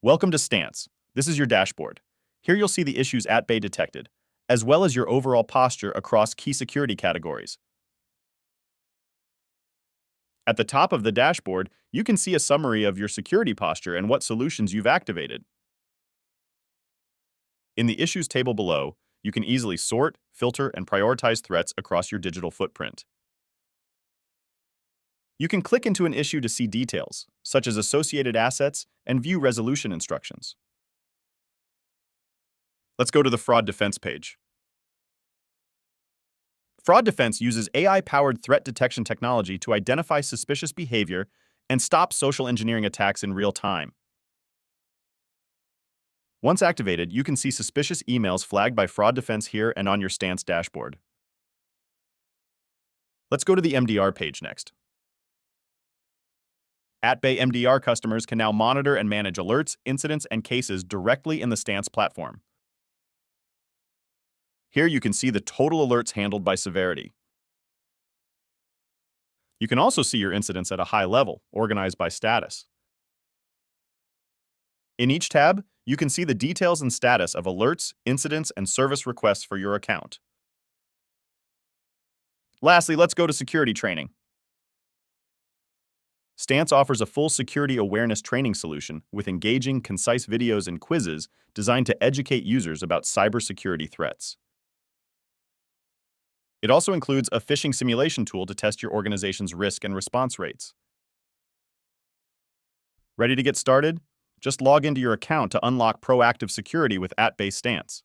Welcome to Stance. This is your dashboard. Here you'll see the issues at Bay detected, as well as your overall posture across key security categories. At the top of the dashboard, you can see a summary of your security posture and what solutions you've activated. In the Issues table below, you can easily sort, filter, and prioritize threats across your digital footprint. You can click into an issue to see details, such as associated assets, and view resolution instructions. Let's go to the Fraud Defense page. Fraud Defense uses AI-powered threat detection technology to identify suspicious behavior and stop social engineering attacks in real time. Once activated, you can see suspicious emails flagged by Fraud Defense here and on your Stance dashboard. Let's go to the MDR page next. At Bay MDR customers can now monitor and manage alerts, incidents, and cases directly in the Stance platform. Here you can see the total alerts handled by severity. You can also see your incidents at a high level, organized by status. In each tab, you can see the details and status of alerts, incidents, and service requests for your account. Lastly, let's go to security training. Stance offers a full security awareness training solution with engaging, concise videos and quizzes designed to educate users about cybersecurity threats. It also includes a phishing simulation tool to test your organization's risk and response rates. Ready to get started? Just log into your account to unlock proactive security with @Bay Stance.